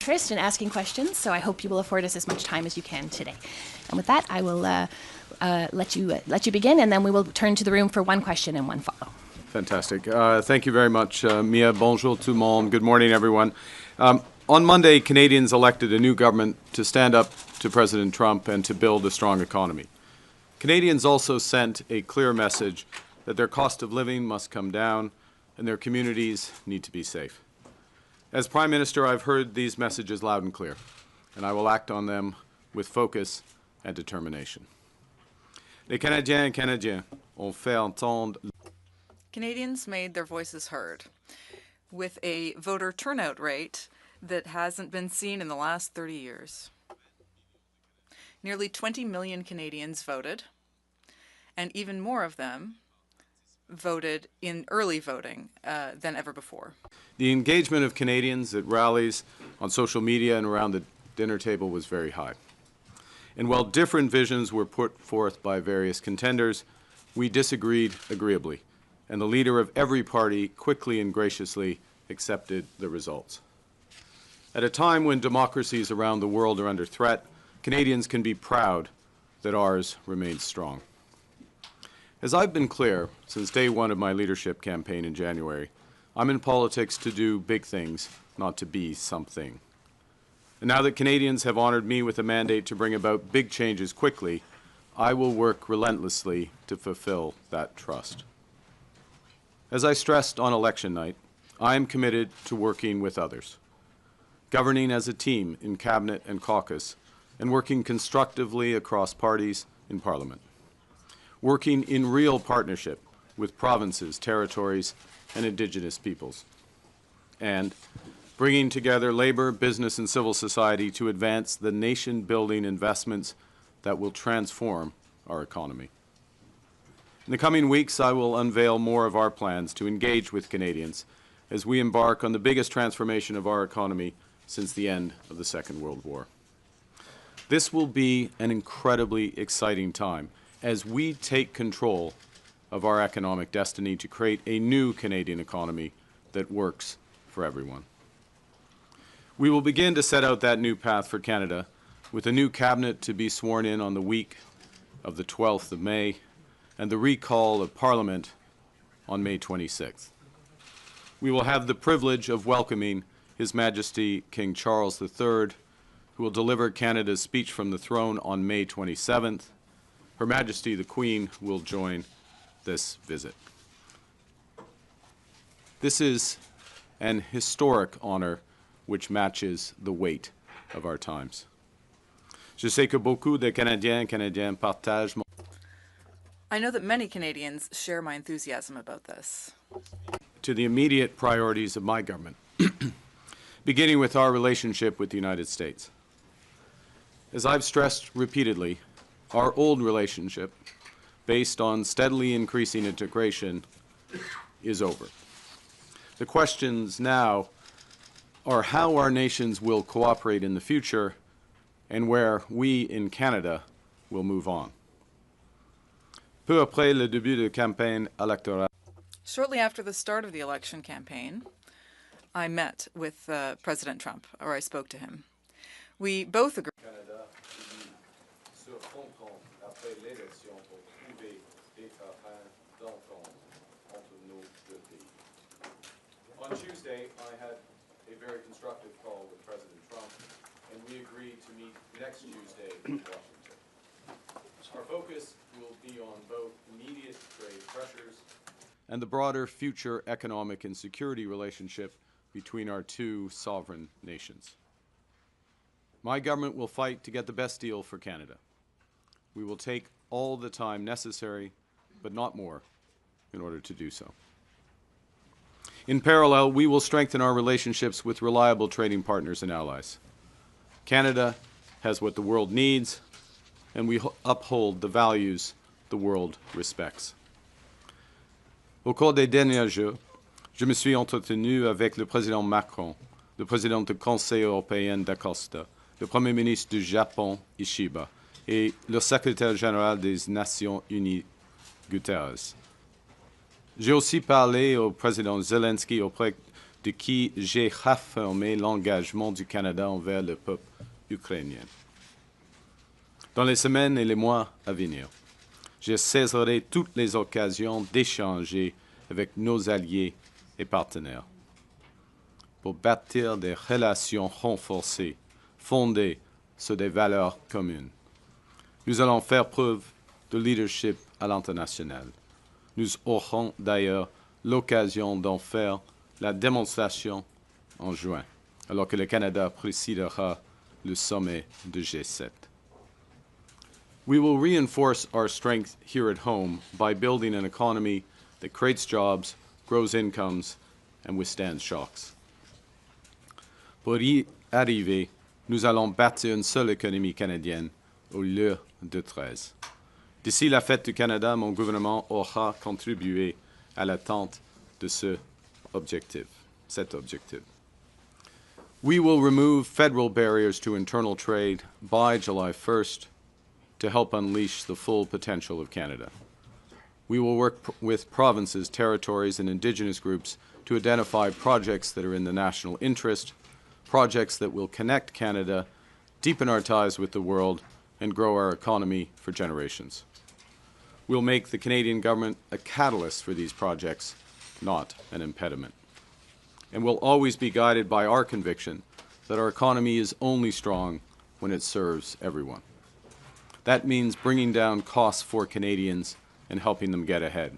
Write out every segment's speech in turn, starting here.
interest in asking questions, so I hope you will afford us as much time as you can today. And with that, I will let you begin, and then we will turn to the room for one question and one follow. Fantastic. Thank you very much, Mia. Bonjour tout le monde. Good morning, everyone. On Monday, Canadians elected a new government to stand up to President Trump and to build a strong economy. Canadians also sent a clear message that their cost of living must come down and their communities need to be safe. As Prime Minister, I've heard these messages loud and clear, and I will act on them with focus and determination. Les Canadiens et Canadiennes ont fait entendre. Canadians made their voices heard with a voter turnout rate that hasn't been seen in the last 30 years. Nearly 20 million Canadians voted, and even more of them voted in early voting than ever before. The engagement of Canadians at rallies, on social media, and around the dinner table was very high. And while different visions were put forth by various contenders, we disagreed agreeably, and the leader of every party quickly and graciously accepted the results. At a time when democracies around the world are under threat, Canadians can be proud that ours remains strong. As I've been clear since day one of my leadership campaign in January, I'm in politics to do big things, not to be something. And now that Canadians have honored me with a mandate to bring about big changes quickly, I will work relentlessly to fulfill that trust. As I stressed on election night, I am committed to working with others, governing as a team in Cabinet and caucus, and working constructively across parties in Parliament, working in real partnership with provinces, territories, and Indigenous peoples, and bringing together labor, business, and civil society to advance the nation-building investments that will transform our economy. In the coming weeks, I will unveil more of our plans to engage with Canadians as we embark on the biggest transformation of our economy since the end of the Second World War. This will be an incredibly exciting time as we take control of our economic destiny to create a new Canadian economy that works for everyone. We will begin to set out that new path for Canada with a new cabinet to be sworn in on the week of the 12th of May and the recall of Parliament on May 26th. We will have the privilege of welcoming His Majesty King Charles III, who will deliver Canada's speech from the throne on May 27th. Her Majesty the Queen will join this visit. This is an historic honor which matches the weight of our times. Je sais que beaucoup de Canadiens et Canadiennes partagent mon... I know that many Canadians share my enthusiasm about this. To the immediate priorities of my government, beginning with our relationship with the United States. As I've stressed repeatedly, our old relationship, based on steadily increasing integration, is over. The questions now are how our nations will cooperate in the future and where we in Canada will move on. Peu après le début de campagne électorale. Shortly after the start of the election campaign, I met with President Trump, or I spoke to him. We both agreed. On Tuesday, I had a very constructive call with President Trump, and we agreed to meet next Tuesday in Washington. Our focus will be on both immediate trade pressures and the broader future economic and security relationship between our two sovereign nations. My government will fight to get the best deal for Canada. We will take all the time necessary, but not more, in order to do so. In parallel, we will strengthen our relationships with reliable trading partners and allies. Canada has what the world needs, and we uphold the values the world respects. Au cours des derniers jours, je me suis entretenu avec le président Macron, le président du Conseil européen d'Acosta, le Premier ministre du Japon, Ishiba, et le secrétaire général des Nations Unies, Guterres. J'ai aussi parlé au président Zelensky auprès de qui j'ai réaffirmé l'engagement du Canada envers le peuple ukrainien. Dans les semaines et les mois à venir, je saisirai toutes les occasions d'échanger avec nos alliés et partenaires pour bâtir des relations renforcées, fondées sur des valeurs communes. Nous allons faire preuve de leadership à l'international. Nous aurons d'ailleurs l'occasion d'en faire la démonstration en juin, alors que le Canada présidera le sommet de G7. We will reinforce our strength here at home by building an economy that creates jobs, grows incomes, and withstands shocks. Pour y arriver, nous allons bâtir une seule économie canadienne au lieu de 13. D'ici la fête du Canada, mon gouvernement aura contribué à l'atteinte de cet objectif. We will remove federal barriers to internal trade by July 1st to help unleash the full potential of Canada. We will work with provinces, territories, and Indigenous groups to identify projects that are in the national interest, projects that will connect Canada, deepen our ties with the world, and grow our economy for generations. We'll make the Canadian government a catalyst for these projects, not an impediment. And we'll always be guided by our conviction that our economy is only strong when it serves everyone. That means bringing down costs for Canadians and helping them get ahead.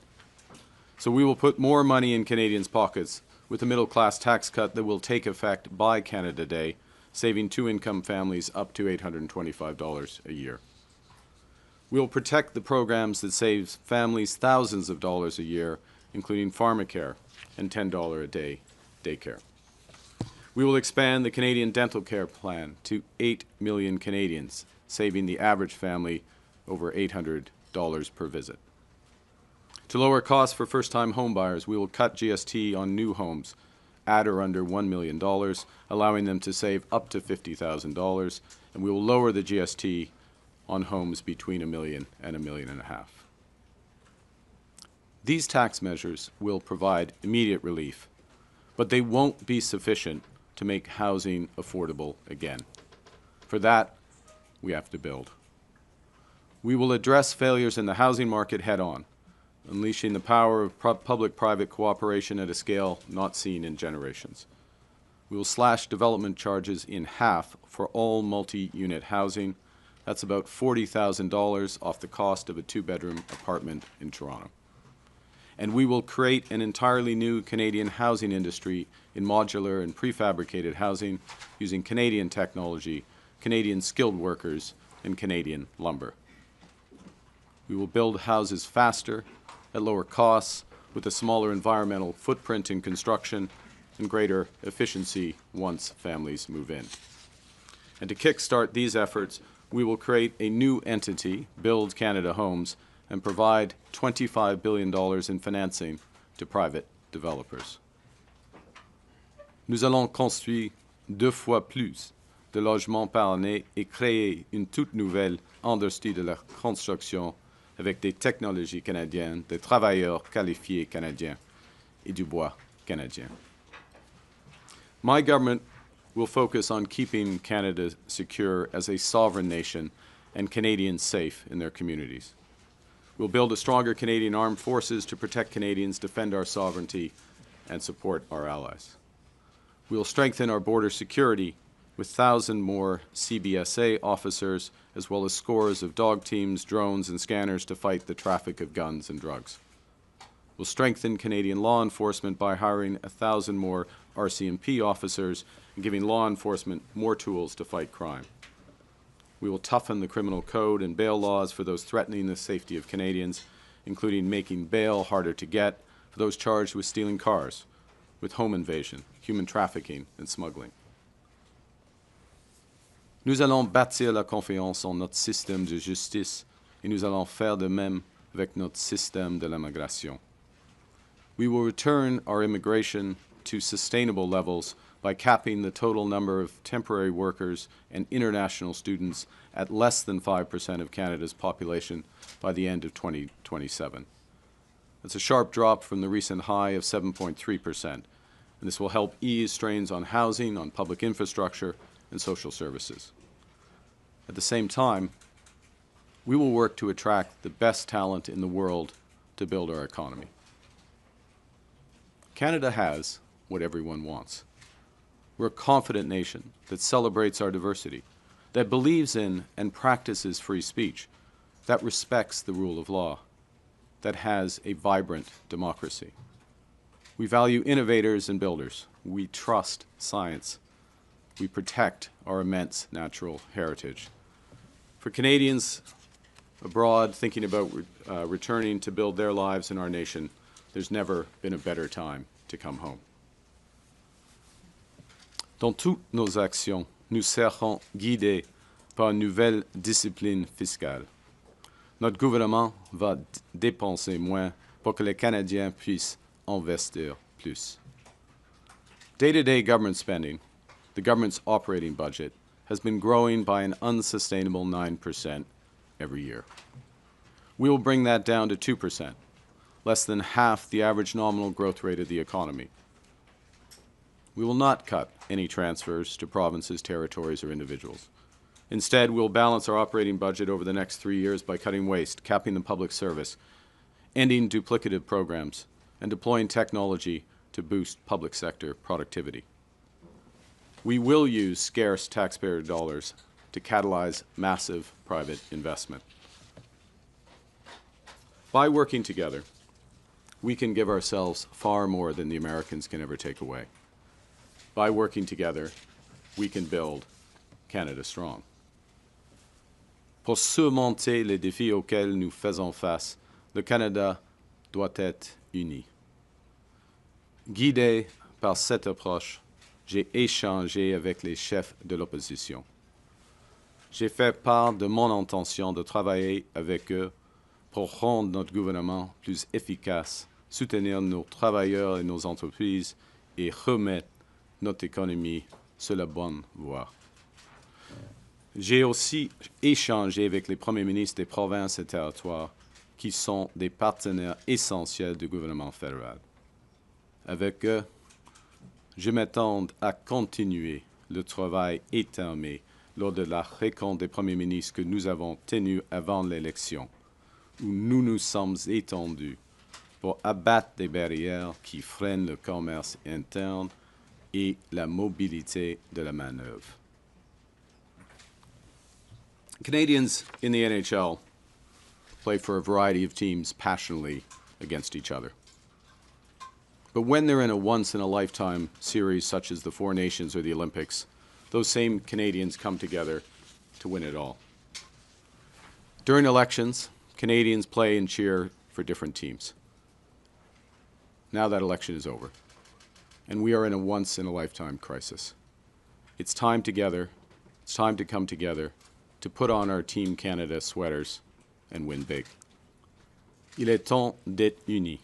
So we will put more money in Canadians' pockets with a middle-class tax cut that will take effect by Canada Day, saving two-income families up to $825 a year. We will protect the programs that save families thousands of dollars a year, including pharmacare and $10 a day daycare. We will expand the Canadian Dental Care Plan to 8 million Canadians, saving the average family over $800 per visit. To lower costs for first-time homebuyers, we will cut GST on new homes at or under $1 million, allowing them to save up to $50,000, and we will lower the GST on homes between $1 million and $1.5 million. These tax measures will provide immediate relief, but they won't be sufficient to make housing affordable again. For that, we have to build. We will address failures in the housing market head-on, unleashing the power of public-private cooperation at a scale not seen in generations. We will slash development charges in half for all multi-unit housing. That's about $40,000 off the cost of a two-bedroom apartment in Toronto. And we will create an entirely new Canadian housing industry in modular and prefabricated housing using Canadian technology, Canadian skilled workers, and Canadian lumber. We will build houses faster, at lower costs, with a smaller environmental footprint in construction and greater efficiency once families move in. And to kickstart these efforts, we will create a new entity, Build Canada Homes, and provide $25 billion in financing to private developers. Nous allons construire 2 fois plus de logements par année et créer une toute nouvelle industrie de la construction avec des technologies canadiennes, des travailleurs qualifiés canadiens et du bois canadien. My government will focus on keeping Canada secure as a sovereign nation and Canadians safe in their communities. We'll build a stronger Canadian armed forces to protect Canadians, defend our sovereignty, and support our allies. We'll strengthen our border security with 1,000 more CBSA officers, as well as scores of dog teams, drones, and scanners to fight the traffic of guns and drugs. We'll strengthen Canadian law enforcement by hiring 1,000 more RCMP officers and giving law enforcement more tools to fight crime. We will toughen the criminal code and bail laws for those threatening the safety of Canadians, including making bail harder to get for those charged with stealing cars, with home invasion, human trafficking, and smuggling. Nous allons bâtir la confiance en notre système de justice et nous allons faire de même avec notre système de l'immigration. We will return our immigration to sustainable levels by capping the total number of temporary workers and international students at less than 5% of Canada's population by the end of 2027. That's a sharp drop from the recent high of 7.3%, and this will help ease strains on housing, on public infrastructure, and social services. At the same time, we will work to attract the best talent in the world to build our economy. Canada has what everyone wants. We're a confident nation that celebrates our diversity, that believes in and practices free speech, that respects the rule of law, that has a vibrant democracy. We value innovators and builders. We trust science. We protect our immense natural heritage. For Canadians abroad thinking about returning to build their lives in our nation, there's never been a better time to come home. Dans toutes nos actions, nous serons guidés par une nouvelle discipline fiscale. Notre gouvernement va dépenser moins pour que les Canadiens puissent investir plus. Day-to-day government spending, the government's operating budget, has been growing by an unsustainable 9% every year. We will bring that down to 2%, less than half the average nominal growth rate of the economy. We will not cut any transfers to provinces, territories, or individuals. Instead, we'll balance our operating budget over the next 3 years by cutting waste, capping the public service, ending duplicative programs, and deploying technology to boost public sector productivity. We will use scarce taxpayer dollars to catalyze massive private investment. By working together, we can give ourselves far more than the Americans can ever take away. By working together, we can build Canada strong. Pour surmonter les défis auxquels nous faisons face, le Canada doit être uni. Guidé par cette approche, j'ai échangé avec les chefs de l'opposition. J'ai fait part de mon intention de travailler avec eux pour rendre notre gouvernement plus efficace, soutenir nos travailleurs et nos entreprises et remettre notre économie sur la bonne voie. J'ai aussi échangé avec les premiers ministres des provinces et territoires qui sont des partenaires essentiels du gouvernement fédéral. Avec eux, je m'attends à continuer le travail étamé lors de la rencontre des premiers ministres que nous avons tenue avant l'élection, où nous nous sommes étendus pour abattre des barrières qui freinent le commerce interne et la mobilité de la main-d'œuvre. Canadians in the NHL play for a variety of teams passionately against each other. But when they're in a once-in-a-lifetime series such as the Four Nations or the Olympics, those same Canadians come together to win it all. During elections, Canadians play and cheer for different teams. Now that election is over, and we are in a once-in-a-lifetime crisis. It's time together, it's time to come together to put on our Team Canada sweaters and win big. Il est temps d'être unis.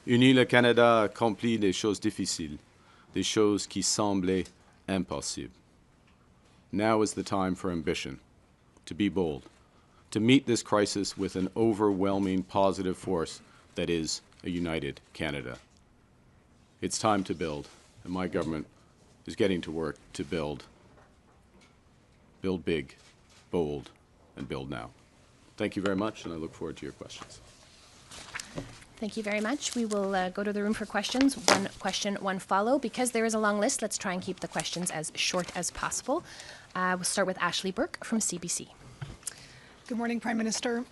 Uni, le Canada a accompli des choses difficiles, des choses qui semblaient impossibles. Now is the time for ambition, to be bold, to meet this crisis with an overwhelming positive force that is a united Canada. It's time to build, and my government is getting to work to build big, bold, and build now. Thank you very much, and I look forward to your questions. Thank you very much. We will go to the room for questions. One question, one follow. Because there is a long list, let's try and keep the questions as short as possible. We'll start with Ashley Burke from CBC. Good morning, Prime Minister.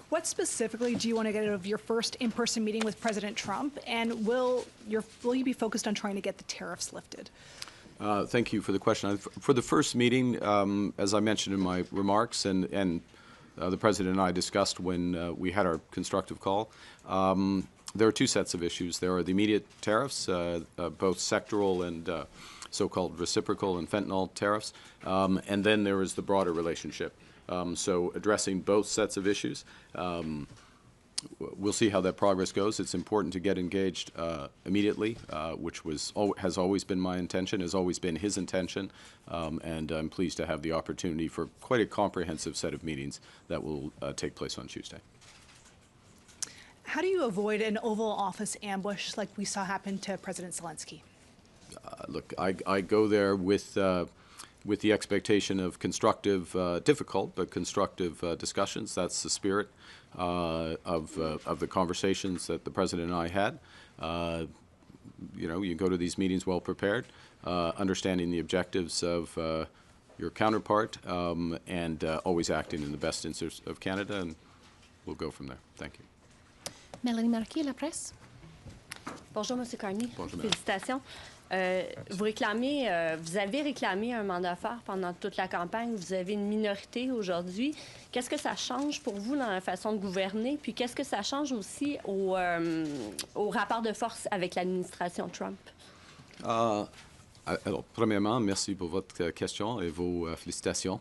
What specifically do you want to get out of your first in-person meeting with President Trump, and will you be focused on trying to get the tariffs lifted? Thank you for the question. For the first meeting, as I mentioned in my remarks, and the President and I discussed when we had our constructive call, there are two sets of issues. There are the immediate tariffs, both sectoral and so-called reciprocal and fentanyl tariffs, and then there is the broader relationship. So addressing both sets of issues. We'll see how that progress goes. It's important to get engaged immediately, which has always been my intention, has always been his intention, and I'm pleased to have the opportunity for quite a comprehensive set of meetings that will take place on Tuesday. How do you avoid an Oval Office ambush like we saw happen to President Zelensky? Look, I go there with the expectation of constructive, difficult, but constructive discussions. That's the spirit of the conversations that the President and I had. You go to these meetings well prepared, understanding the objectives of your counterpart, and always acting in the best interest of Canada, and we'll go from there. Thank you. Mélanie Marquis, La Presse. Bonjour, M. Carney. Bonjour, madame. Félicitations. Vous avez réclamé un mandat fort pendant toute la campagne. Vous avez une minorité aujourd'hui. Qu'est-ce que ça change pour vous dans la façon de gouverner? Puis qu'est-ce que ça change aussi au rapport de force avec l'administration Trump? Alors, premièrement, merci pour votre question et vos félicitations.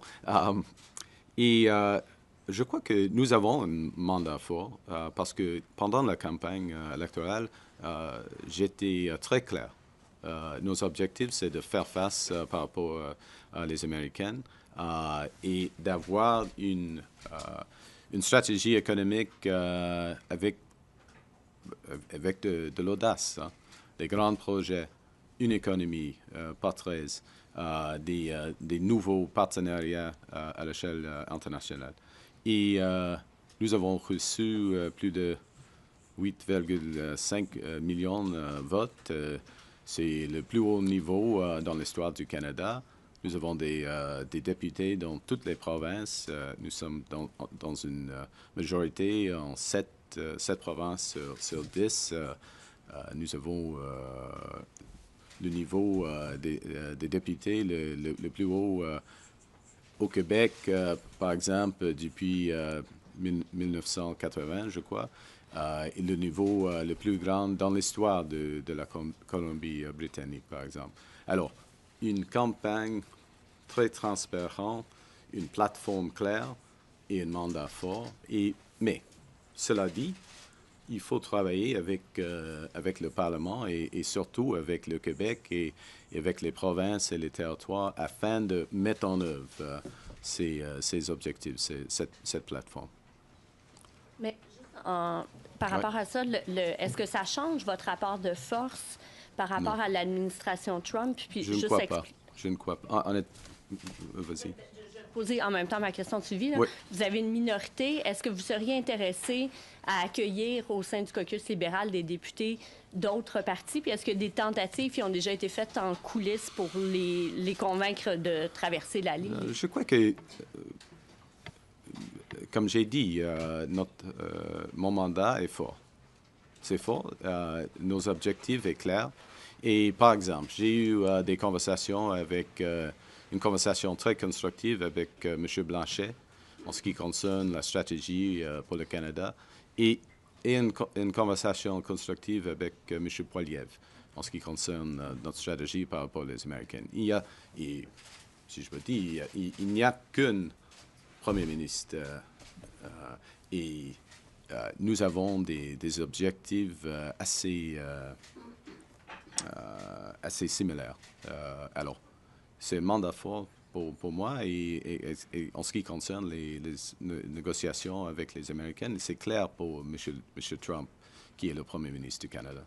Je crois que nous avons un mandat fort parce que pendant la campagne électorale, j'étais très clair. Nos objectifs, c'est de faire face par rapport à les Américaines et d'avoir une stratégie économique avec de l'audace, hein, des grands projets, une économie, pas 13, des nouveaux partenariats à l'échelle internationale. Et nous avons reçu plus de 8,5 millions de votes. C'est le plus haut niveau dans l'histoire du Canada. Nous avons des députés dans toutes les provinces. Nous sommes dans une majorité en 7 provinces sur 10. Nous avons le niveau des députés le plus haut au Québec, par exemple, depuis 1980, je crois. Et le niveau le plus grand dans l'histoire de la Colombie-Britannique, par exemple. Alors, une campagne très transparente, une plateforme claire et un mandat fort. Mais, cela dit, il faut travailler avec le Parlement et surtout avec le Québec et avec les provinces et les territoires afin de mettre en œuvre ces objectifs, cette plateforme. Mais par rapport à ça, est-ce que ça change votre rapport de force par rapport à l'administration Trump? Puis Je ne crois pas. Je ne crois pas. Vas-y. Je vais poser en même temps ma question de suivi. Là. Oui. Vous avez une minorité. Est-ce que vous seriez intéressé à accueillir au sein du caucus libéral des députés d'autres partis? Puis est-ce que des tentatives qui ont déjà été faites en coulisses pour les convaincre de traverser la ligne? Je crois que, comme j'ai dit, mon mandat est fort. C'est fort. Nos objectifs sont clairs. Et par exemple, j'ai eu des conversations une conversation très constructive avec M. Blanchet en ce qui concerne la stratégie pour le Canada et une conversation constructive avec M. Poilievre en ce qui concerne notre stratégie par rapport aux Américaines. Si je me dis, il n'y a qu'un Premier ministre et nous avons des objectifs assez similaires. Alors, c'est un mandat fort pour moi et en ce qui concerne les négociations avec les Américaines, c'est clair pour M. Trump, qui est le Premier ministre du Canada.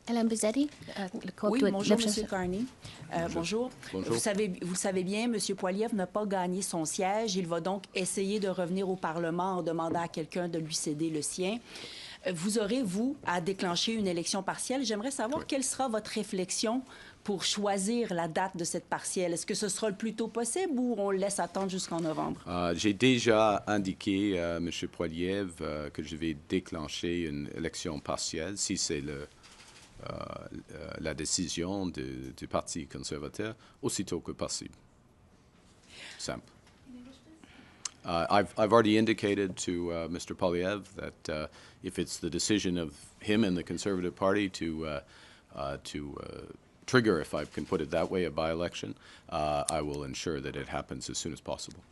Hélène Buzzetti, le coop Oui, de bonjour, M. l'Observatoire. Carney. Bonjour. Bonjour. Vous le savez bien, M. Poilievre n'a pas gagné son siège. Il va donc essayer de revenir au Parlement en demandant à quelqu'un de lui céder le sien. Vous aurez, vous, à déclencher une élection partielle. J'aimerais savoir quelle sera votre réflexion pour choisir la date de cette partielle. Est-ce que ce sera le plus tôt possible ou on le laisse attendre jusqu'en novembre? J'ai déjà indiqué à M. Poilievre que je vais déclencher une élection partielle si c'est la décision du Parti conservateur, aussitôt que possible. Simple. I've already indicated to Mr. Poilievre that if it's the decision of him and the Conservative Party to trigger, if I can put it that way, a by-election, I will ensure that it happens as soon as possible.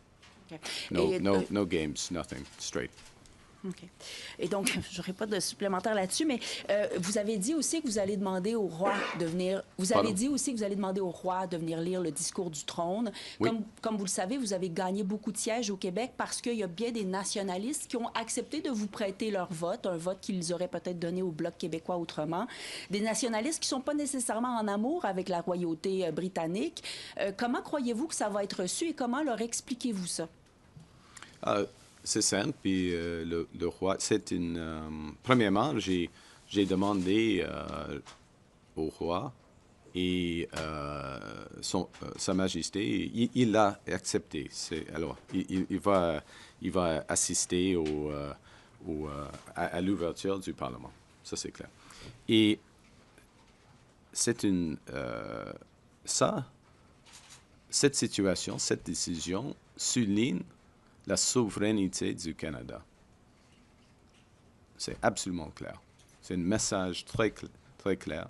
Okay. No games, nothing, straight. OK. Et donc, je n'aurai pas de supplémentaire là-dessus, mais vous avez dit aussi que vous allez demander au roi de venir. Vous avez dit aussi que vous allez demander au roi de venir lire le discours du trône. Oui. Comme vous le savez, vous avez gagné beaucoup de sièges au Québec parce qu'il y a bien des nationalistes qui ont accepté de vous prêter leur vote, un vote qu'ils auraient peut-être donné au Bloc québécois autrement. Des nationalistes qui ne sont pas nécessairement en amour avec la royauté britannique. Comment croyez-vous que ça va être reçu et comment leur expliquez-vous ça? C'est simple, puis le roi, c'est une... premièrement, j'ai demandé au roi et Sa Majesté, il l'a accepté. Alors, il va assister à l'ouverture du Parlement. Ça, c'est clair. Et c'est cette situation, cette décision souligne la souveraineté du Canada. C'est absolument clair. C'est un message très clair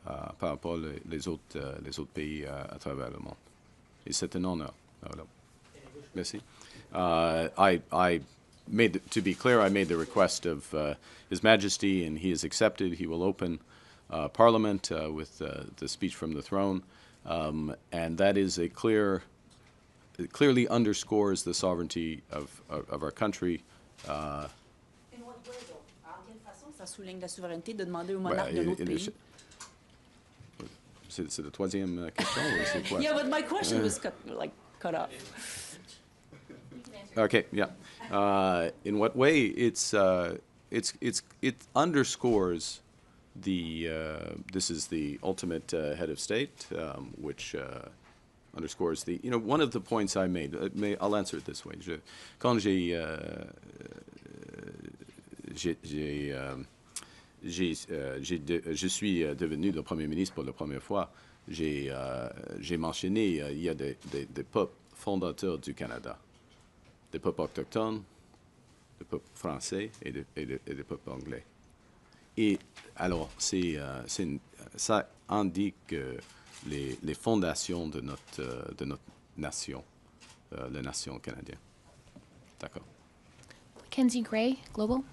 par rapport aux autres pays à travers le monde. Et c'est un honneur. Voilà. Merci. To be clear, I made the request of His Majesty, and he has accepted. He will open Parliament with the speech from the throne, and that is a it clearly underscores the sovereignty of our country. En quelle façon ça souligne la souveraineté de demander au monarque d'un autre pays? C'est la troisième question ou c'est quoi? Yeah, but my question was cut off. Okay, yeah. In what way? It underscores this is the ultimate head of state, which underscores one of the points I made. I'll answer it this way. Quand je suis devenu le Premier ministre pour la première fois, j'ai mentionné il y a des peuples fondateurs du Canada, des peuples autochtones, des peuples français et des peuples anglais. Et alors, ça indique les fondations de notre nation, la nation canadienne. D'accord. Mackenzie Gray, Global.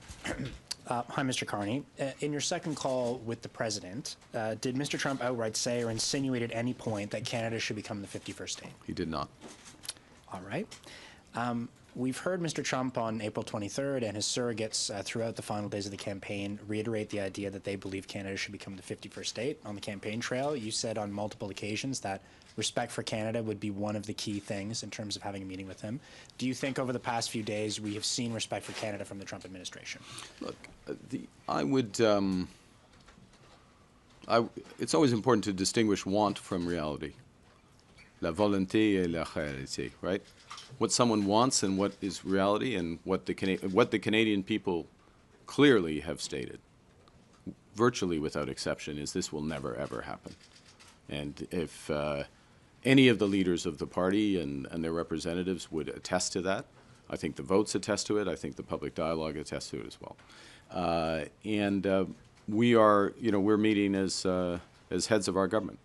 Hi, Mr. Carney. In your second call with the president, did Mr. Trump outright say or insinuate at any point that Canada should become the 51st state? He did not. All right. We've heard Mr. Trump on April 23rd and his surrogates throughout the final days of the campaign reiterate the idea that they believe Canada should become the 51st state. On the campaign trail, you said on multiple occasions that respect for Canada would be one of the key things in terms of having a meeting with him. Do you think over the past few days we have seen respect for Canada from the Trump administration? Look, it's always important to distinguish want from reality. La volonté et la réalité, right? What someone wants and what is reality, and what the Canadian people clearly have stated, virtually without exception, is this will never, ever happen. And if any of the leaders of the party and their representatives would attest to that, I think the votes attest to it. I think the public dialogue attests to it as well. We're meeting as heads of our government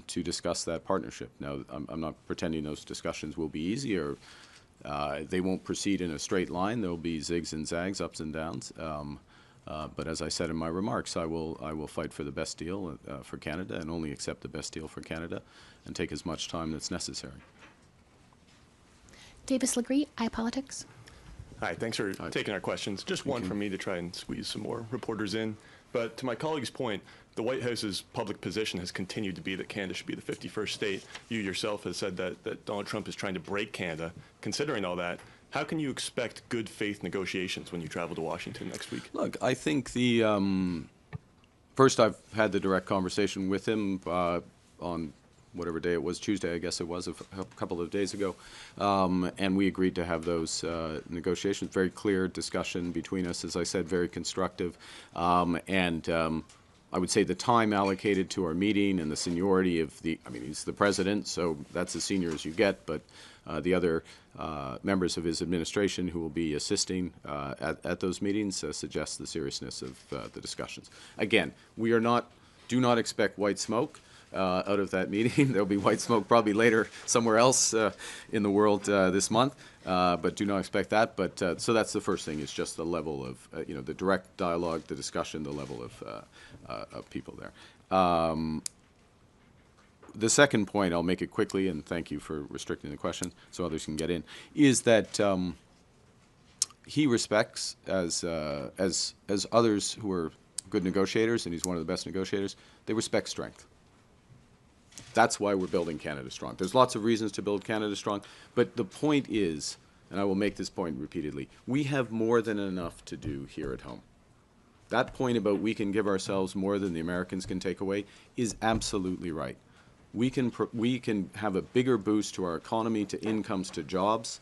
to discuss that partnership. Now, I'm not pretending those discussions will be easy or they won't proceed in a straight line. There will be zigs and zags, ups and downs. But as I said in my remarks, I will fight for the best deal for Canada and only accept the best deal for Canada and take as much time that's necessary. Davis Legree, iPolitics. Hi, thanks for taking our questions. Just one from me to try and squeeze some more reporters in. But to my colleague's point, the White House's public position has continued to be that Canada should be the 51st state. You yourself have said that Donald Trump is trying to break Canada. Considering all that, how can you expect good faith negotiations when you travel to Washington next week? Look, I think first I've had the direct conversation with him on whatever day it was, Tuesday, I guess it was, a couple of days ago. And we agreed to have those negotiations. Very clear discussion between us, as I said, very constructive. I would say the time allocated to our meeting and the seniority of he's the president, so that's as senior as you get, but the other members of his administration who will be assisting at those meetings suggest the seriousness of the discussions. Again, do not expect white smoke. out of that meeting. There'll be white smoke probably later somewhere else in the world this month, but do not expect that. But so that's the first thing, is just the level of, the direct dialogue, the discussion, the level of people there. The second point, I'll make it quickly, and thank you for restricting the question so others can get in, is that he respects, as others who are good negotiators, and he's one of the best negotiators, they respect strength. That's why we're building Canada strong. There's lots of reasons to build Canada strong, but the point is, and I will make this point repeatedly, we have more than enough to do here at home. That point about we can give ourselves more than the Americans can take away is absolutely right. We can have a bigger boost to our economy, to incomes, to jobs,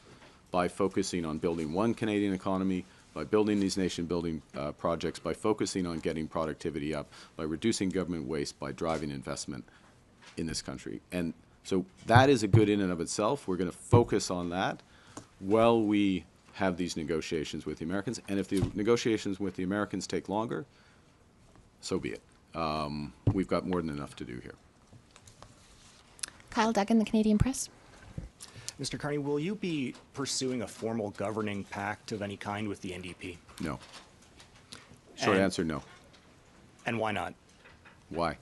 by focusing on building one Canadian economy, by building these nation-building projects, by focusing on getting productivity up, by reducing government waste, by driving investment in this country. And so that is a good in and of itself. We're going to focus on that while we have these negotiations with the Americans. And if the negotiations with the Americans take longer, so be it. We've got more than enough to do here. Kyle Duggan, the Canadian Press. Mr. Carney, will you be pursuing a formal governing pact of any kind with the NDP? No. Short answer, no. And why not? Why?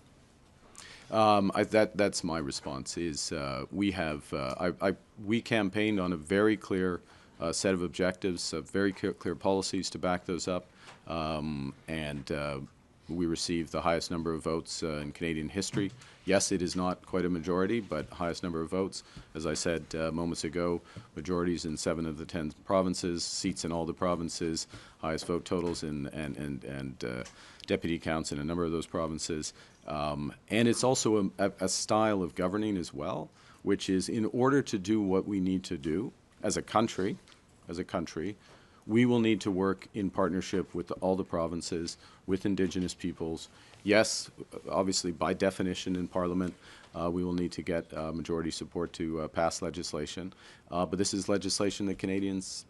That's my response. Is we campaigned on a very clear set of objectives, very clear policies to back those up, and we received the highest number of votes in Canadian history. Yes, it is not quite a majority, but highest number of votes. As I said moments ago, majorities in 7 of the 10 provinces, seats in all the provinces, highest vote totals and deputy counts in a number of those provinces. And it's also a style of governing as well, which is, in order to do what we need to do as a country, we will need to work in partnership with all the provinces, with Indigenous peoples. Yes, obviously, by definition in Parliament, we will need to get majority support to pass legislation. But this is legislation that Canadians,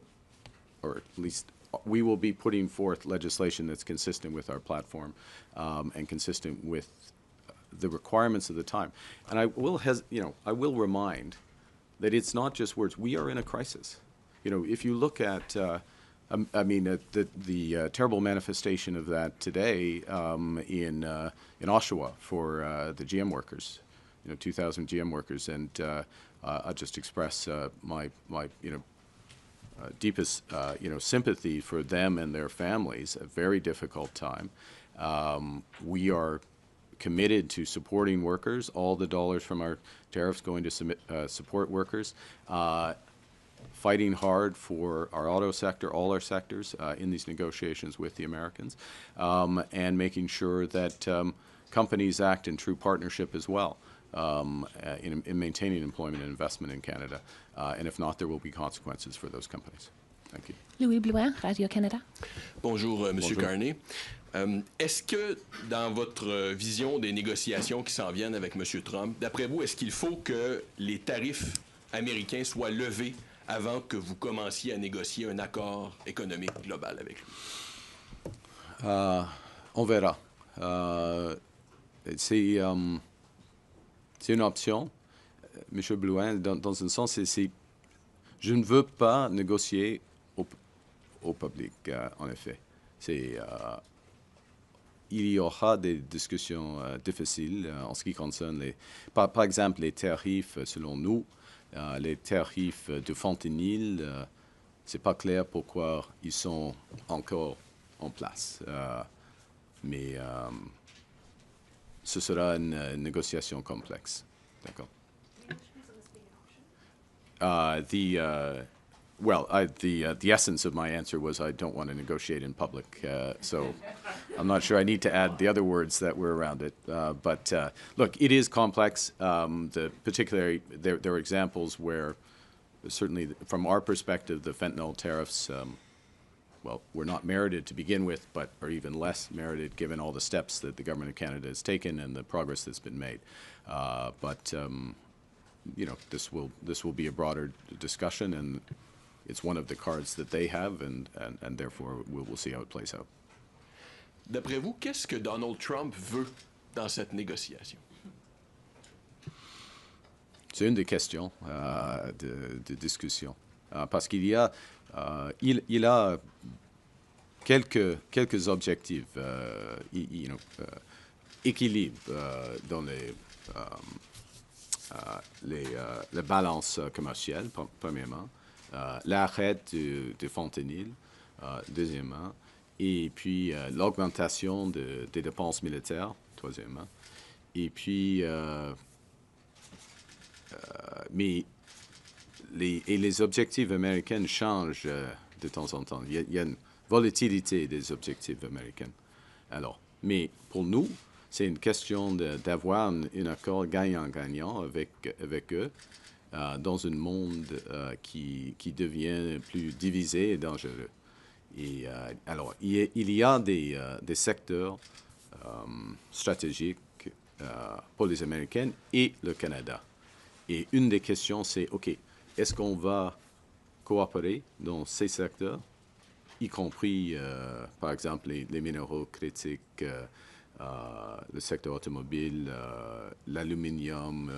or at least we will be putting forth legislation that's consistent with our platform and consistent with the requirements of the time. And I will remind that it's not just words. We are in a crisis. If you look at the terrible manifestation of that today in Oshawa for the GM workers, 2,000 GM workers, and I just express my deepest sympathy for them and their families. A very difficult time. We are committed to supporting workers. All the dollars from our tariffs going to support workers. Fighting hard for our auto sector, all our sectors, in these negotiations with the Americans, and making sure that companies act in true partnership as well in maintaining employment and investment in Canada. And if not, there will be consequences for those companies. Thank you. Louis Blouin, Radio-Canada. Bonjour, Monsieur Carney. Est-ce que, dans votre vision des négociations qui s'en viennent avec Monsieur Trump, d'après vous, est-ce qu'il faut que les tarifs américains soient levés avant que vous commenciez à négocier un accord économique global avec lui? On verra. C'est une option, M. Blouin, dans un sens, je ne veux pas négocier au public, en effet. Il y aura des discussions difficiles en ce qui concerne, par exemple, les tarifs, selon nous. Les tarifs de fentanyl, c'est pas clair pourquoi ils sont encore en place. Mais ce sera une négociation complexe. D'accord. The essence of my answer was I don't want to negotiate in public, so I'm not sure I need to add the other words that were around it. But look, it is complex. Particularly, there are examples where, certainly from our perspective, the fentanyl tariffs, were not merited to begin with, but are even less merited given all the steps that the government of Canada has taken and the progress that's been made. This will be a broader discussion, and it's one of the cards that they have, and therefore we'll see how it plays out. D'après vous, qu'est-ce que Donald Trump veut dans cette négociation? C'est une des questions de discussion. Parce qu'il y a, il a quelques objectifs, équilibre dans la balance commerciale, premièrement, l'arrêt de fentanyl, deuxièmement, et puis l'augmentation des dépenses militaires, troisièmement, et puis mais les objectifs américains changent de temps en temps. Il y a une volatilité des objectifs américains. Alors, mais pour nous, c'est une question d'avoir un accord gagnant-gagnant avec eux dans un monde qui devient plus divisé et dangereux. Et alors, il y a des secteurs stratégiques pour les Américains et le Canada. Et une des questions, c'est, OK, est-ce qu'on va coopérer dans ces secteurs, y compris, par exemple, les minéraux critiques, le secteur automobile, l'aluminium.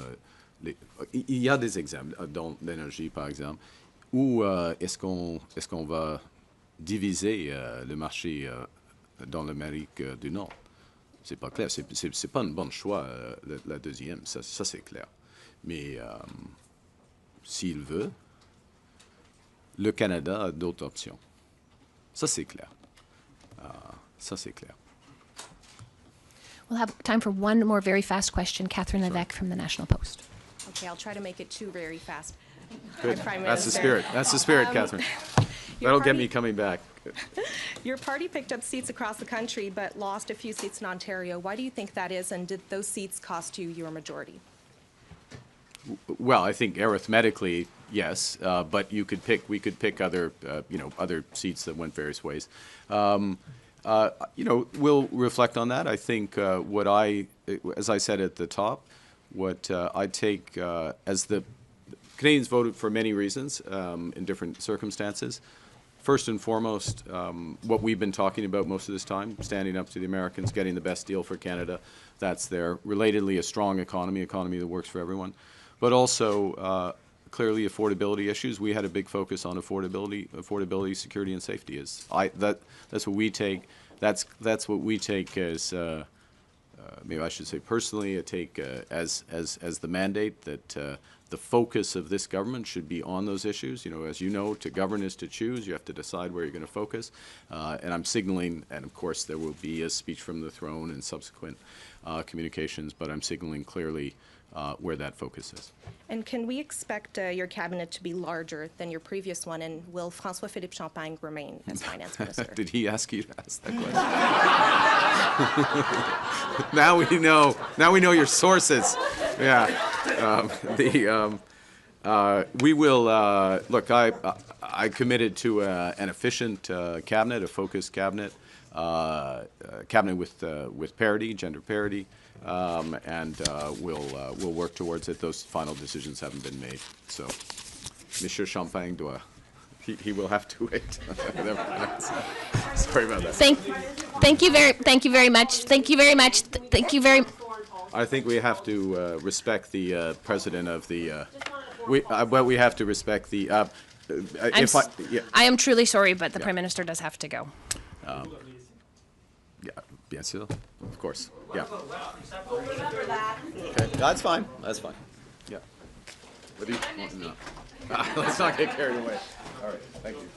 Il y a des exemples dans l'énergie, par exemple, où est-ce qu'on va diviser le marché dans l'Amérique du Nord? C'est pas clair. C'est pas un bon choix, la deuxième. Ça c'est clair. Mais s'il veut, le Canada a d'autres options. Ça, c'est clair. Ça, c'est clair. We'll have time for one more very fast question. Catherine Levesque from the National Post. Okay, I'll try to make it two very fast. Good. Hi, Prime That's the Minister. spirit. That's the spirit, Catherine. That'll get me coming back. Your party picked up seats across the country but lost a few seats in Ontario. Why do you think that is, and did those seats cost you your majority? Well, I think arithmetically, yes, but we could pick other seats that went various ways. We'll reflect on that. I think as I said at the top, what I take as the Canadians voted for many reasons in different circumstances. First and foremost, what we've been talking about most of this time, standing up to the Americans, getting the best deal for Canada. That's there. Relatedly, a strong economy that works for everyone. But also, clearly, affordability issues. We had a big focus on affordability, security, and safety. That's what we take. That's what we take as maybe I should say personally. I take as the mandate that the focus of this government should be on those issues. As you know, to govern is to choose. You have to decide where you're going to focus. And I'm signaling, and of course there will be a speech from the throne and subsequent communications, but I'm signaling clearly where that focus is. And can we expect your cabinet to be larger than your previous one, and will François-Philippe Champagne remain as finance minister? Did he ask you to ask that question? Now we know your sources. Yeah. We will look. I committed to an efficient cabinet, a focused cabinet, cabinet with parity, gender parity. And we'll work towards it. Those final decisions haven't been made. So, Monsieur Champagne he will have to wait. Sorry about that. Thank you very much. Thank you very. I think we have to respect the president of the. We have to respect the. I am truly sorry, but the Prime Minister does have to go. Yeah, bien sûr, of course. Yeah. Okay, that's fine. Yeah. What do you want? No. Let's not get carried away. All right, thank you.